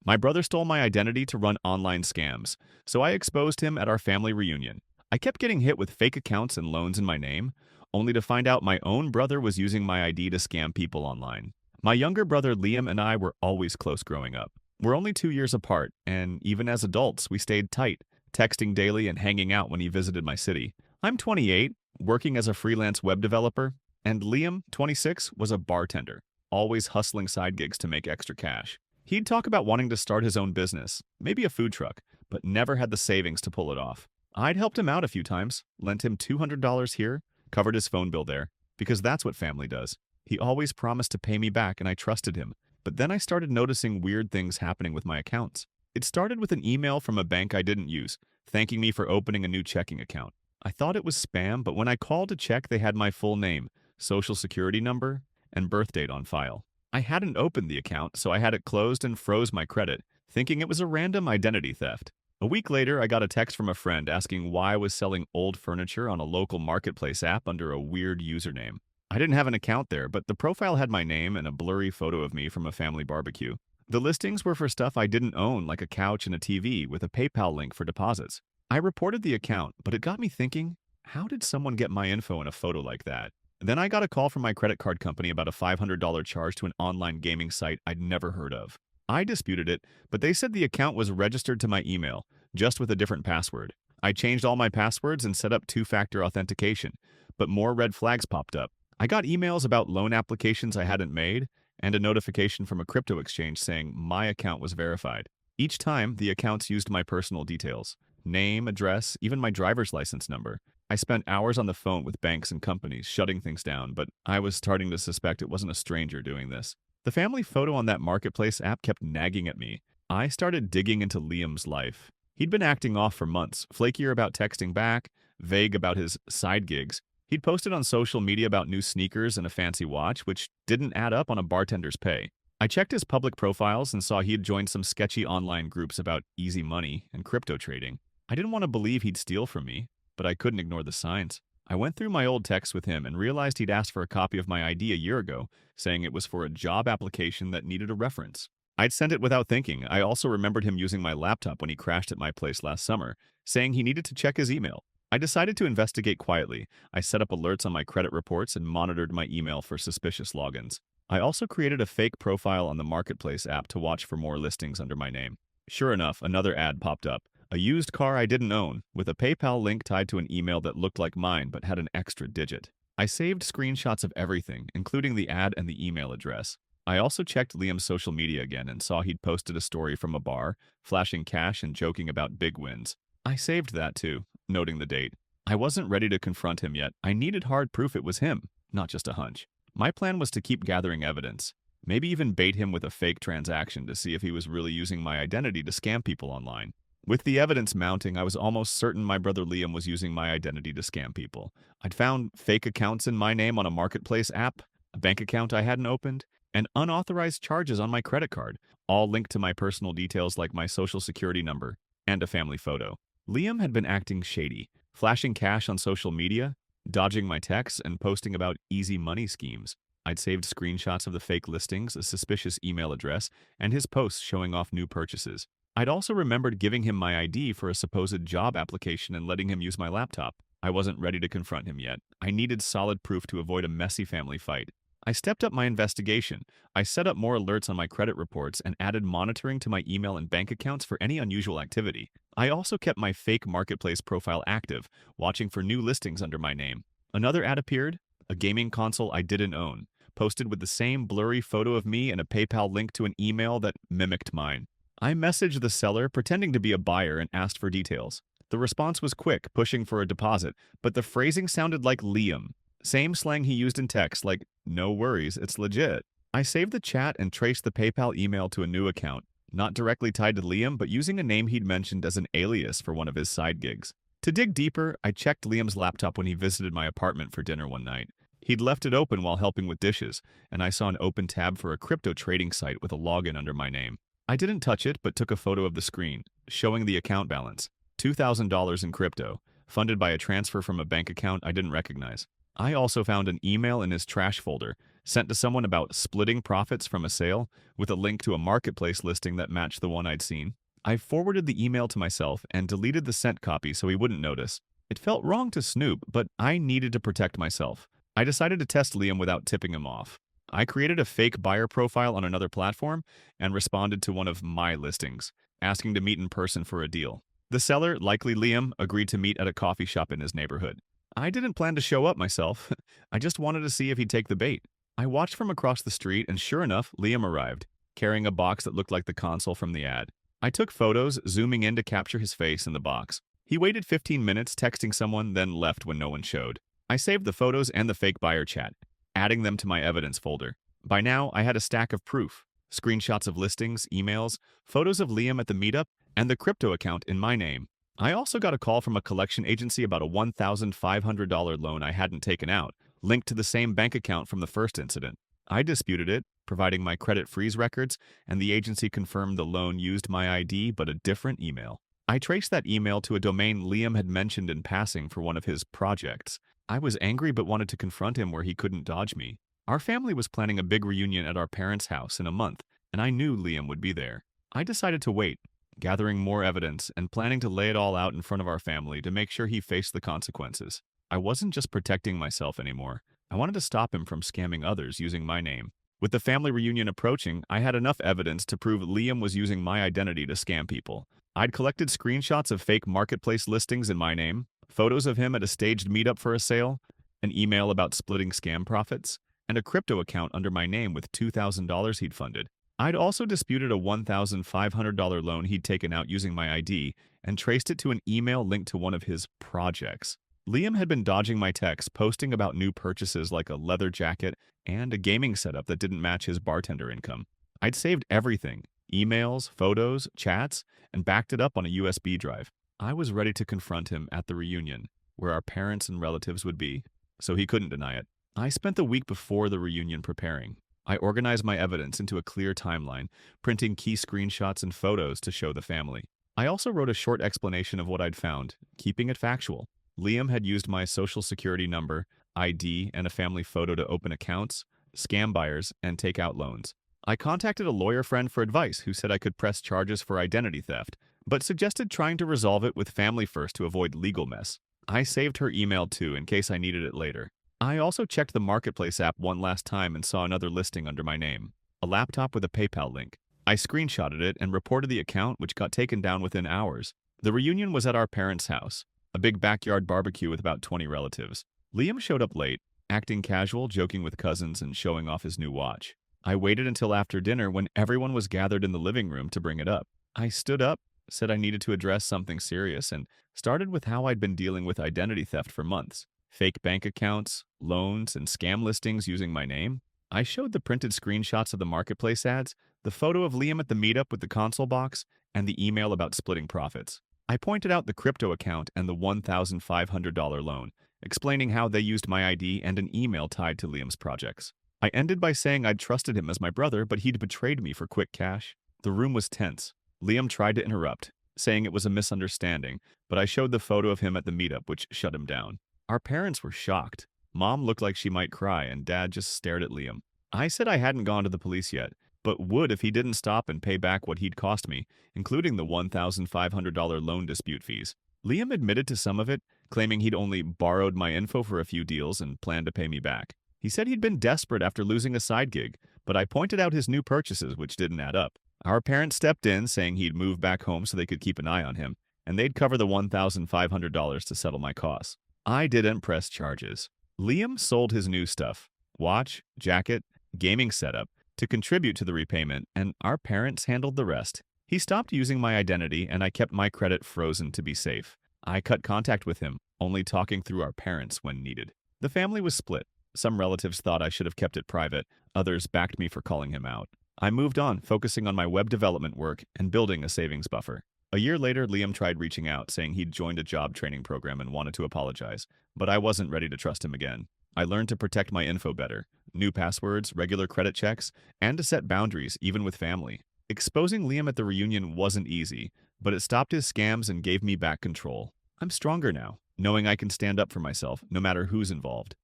My brother stole my identity to run online scams, so I exposed him at our family reunion. I kept getting hit with fake accounts and loans in my name, only to find out my own brother was using my ID to scam people online. My younger brother Liam and I were always close growing up. We're only 2 years apart, and even as adults, we stayed tight, texting daily and hanging out when he visited my city. I'm 28, working as a freelance web developer, and Liam, 26, was a bartender, always hustling side gigs to make extra cash. He'd talk about wanting to start his own business, maybe a food truck, but never had the savings to pull it off. I'd helped him out a few times, lent him $200 here, covered his phone bill there, because that's what family does. He always promised to pay me back and I trusted him, but then I started noticing weird things happening with my accounts. It started with an email from a bank I didn't use, thanking me for opening a new checking account. I thought it was spam, but when I called to check, they had my full name, social security number, and birth date on file. I hadn't opened the account, so I had it closed and froze my credit, thinking it was a random identity theft. A week later, I got a text from a friend asking why I was selling old furniture on a local marketplace app under a weird username. I didn't have an account there, but the profile had my name and a blurry photo of me from a family barbecue. The listings were for stuff I didn't own, like a couch and a TV, with a PayPal link for deposits. I reported the account, but it got me thinking, how did someone get my info in a photo like that? Then I got a call from my credit card company about a $500 charge to an online gaming site I'd never heard of. I disputed it, but they said the account was registered to my email, just with a different password. I changed all my passwords and set up two-factor authentication, but more red flags popped up. I got emails about loan applications I hadn't made, and a notification from a crypto exchange saying my account was verified. Each time, the accounts used my personal details: name, address, even my driver's license number. I spent hours on the phone with banks and companies, shutting things down, but I was starting to suspect it wasn't a stranger doing this. The family photo on that marketplace app kept nagging at me. I started digging into Liam's life. He'd been acting off for months, flakier about texting back, vague about his side gigs. He'd posted on social media about new sneakers and a fancy watch, which didn't add up on a bartender's pay. I checked his public profiles and saw he had joined some sketchy online groups about easy money and crypto trading. I didn't want to believe he'd steal from me, but I couldn't ignore the signs. I went through my old texts with him and realized he'd asked for a copy of my ID a year ago, saying it was for a job application that needed a reference. I'd sent it without thinking. I also remembered him using my laptop when he crashed at my place last summer, saying he needed to check his email. I decided to investigate quietly. I set up alerts on my credit reports and monitored my email for suspicious logins. I also created a fake profile on the Marketplace app to watch for more listings under my name. Sure enough, another ad popped up. A used car I didn't own, with a PayPal link tied to an email that looked like mine but had an extra digit. I saved screenshots of everything, including the ad and the email address. I also checked Liam's social media again and saw he'd posted a story from a bar, flashing cash and joking about big wins. I saved that too, noting the date. I wasn't ready to confront him yet. I needed hard proof it was him, not just a hunch. My plan was to keep gathering evidence, maybe even bait him with a fake transaction to see if he was really using my identity to scam people online. With the evidence mounting, I was almost certain my brother Liam was using my identity to scam people. I'd found fake accounts in my name on a marketplace app, a bank account I hadn't opened, and unauthorized charges on my credit card, all linked to my personal details like my social security number and a family photo. Liam had been acting shady, flashing cash on social media, dodging my texts, and posting about easy money schemes. I'd saved screenshots of the fake listings, a suspicious email address, and his posts showing off new purchases. I'd also remembered giving him my ID for a supposed job application and letting him use my laptop. I wasn't ready to confront him yet. I needed solid proof to avoid a messy family fight. I stepped up my investigation. I set up more alerts on my credit reports and added monitoring to my email and bank accounts for any unusual activity. I also kept my fake marketplace profile active, watching for new listings under my name. Another ad appeared, a gaming console I didn't own, posted with the same blurry photo of me and a PayPal link to an email that mimicked mine. I messaged the seller, pretending to be a buyer, and asked for details. The response was quick, pushing for a deposit, but the phrasing sounded like Liam. Same slang he used in text, like, "No worries, it's legit." I saved the chat and traced the PayPal email to a new account, not directly tied to Liam, but using a name he'd mentioned as an alias for one of his side gigs. To dig deeper, I checked Liam's laptop when he visited my apartment for dinner one night. He'd left it open while helping with dishes, and I saw an open tab for a crypto trading site with a login under my name. I didn't touch it, but took a photo of the screen, showing the account balance: $2,000 in crypto, funded by a transfer from a bank account I didn't recognize. I also found an email in his trash folder sent to someone about splitting profits from a sale with a link to a marketplace listing that matched the one I'd seen. I forwarded the email to myself and deleted the sent copy so he wouldn't notice. It felt wrong to snoop, but I needed to protect myself. I decided to test Liam without tipping him off. I created a fake buyer profile on another platform and responded to one of my listings, asking to meet in person for a deal. The seller, likely Liam, agreed to meet at a coffee shop in his neighborhood. I didn't plan to show up myself. I just wanted to see if he'd take the bait. I watched from across the street, and sure enough, Liam arrived, carrying a box that looked like the console from the ad. I took photos, zooming in to capture his face in the box. He waited 15 minutes texting someone, then left when no one showed. I saved the photos and the fake buyer chat, adding them to my evidence folder. By now, I had a stack of proof: screenshots of listings, emails, photos of Liam at the meetup, and the crypto account in my name. I also got a call from a collection agency about a $1,500 loan I hadn't taken out, linked to the same bank account from the first incident. I disputed it, providing my credit freeze records, and the agency confirmed the loan used my ID but a different email. I traced that email to a domain Liam had mentioned in passing for one of his projects. I was angry but wanted to confront him where he couldn't dodge me. Our family was planning a big reunion at our parents' house in a month, and I knew Liam would be there. I decided to wait, gathering more evidence and planning to lay it all out in front of our family to make sure he faced the consequences. I wasn't just protecting myself anymore. I wanted to stop him from scamming others using my name. With the family reunion approaching, I had enough evidence to prove Liam was using my identity to scam people. I'd collected screenshots of fake marketplace listings in my name, photos of him at a staged meetup for a sale, an email about splitting scam profits, and a crypto account under my name with $2,000 he'd funded. I'd also disputed a $1,500 loan he'd taken out using my ID and traced it to an email linked to one of his projects. Liam had been dodging my texts, posting about new purchases like a leather jacket and a gaming setup that didn't match his bartender income. I'd saved everything: emails, photos, chats, and backed it up on a USB drive. I was ready to confront him at the reunion, where our parents and relatives would be, so he couldn't deny it. I spent the week before the reunion preparing. I organized my evidence into a clear timeline, printing key screenshots and photos to show the family. I also wrote a short explanation of what I'd found, keeping it factual. Liam had used my social security number, ID, and a family photo to open accounts, scam buyers, and take out loans. I contacted a lawyer friend for advice who said I could press charges for identity theft, but suggested trying to resolve it with family first to avoid legal mess. I saved her email too in case I needed it later. I also checked the Marketplace app one last time and saw another listing under my name, a laptop with a PayPal link. I screenshotted it and reported the account, which got taken down within hours. The reunion was at our parents' house, a big backyard barbecue with about 20 relatives. Liam showed up late, acting casual, joking with cousins, and showing off his new watch. I waited until after dinner when everyone was gathered in the living room to bring it up. I stood up, said I needed to address something serious, and started with how I'd been dealing with identity theft for months: fake bank accounts, loans, and scam listings using my name. I showed the printed screenshots of the marketplace ads, the photo of Liam at the meetup with the console box, and the email about splitting profits. I pointed out the crypto account and the $1,500 loan, explaining how they used my ID and an email tied to Liam's projects. I ended by saying I'd trusted him as my brother, but he'd betrayed me for quick cash. The room was tense. Liam tried to interrupt, saying it was a misunderstanding, but I showed the photo of him at the meetup, which shut him down. Our parents were shocked. Mom looked like she might cry, and Dad just stared at Liam. I said I hadn't gone to the police yet, but would if he didn't stop and pay back what he'd cost me, including the $1,500 loan dispute fees. Liam admitted to some of it, claiming he'd only borrowed my info for a few deals and planned to pay me back. He said he'd been desperate after losing a side gig, but I pointed out his new purchases, which didn't add up. Our parents stepped in, saying he'd move back home so they could keep an eye on him, and they'd cover the $1,500 to settle my costs. I didn't press charges. Liam sold his new stuff: watch, jacket, gaming setup, to contribute to the repayment, and our parents handled the rest. He stopped using my identity, and I kept my credit frozen to be safe. I cut contact with him, only talking through our parents when needed. The family was split. Some relatives thought I should have kept it private. Others backed me for calling him out. I moved on, focusing on my web development work and building a savings buffer. A year later, Liam tried reaching out, saying he'd joined a job training program and wanted to apologize, but I wasn't ready to trust him again. I learned to protect my info better: new passwords, regular credit checks, and to set boundaries, even with family. Exposing Liam at the reunion wasn't easy, but it stopped his scams and gave me back control. I'm stronger now, knowing I can stand up for myself, no matter who's involved.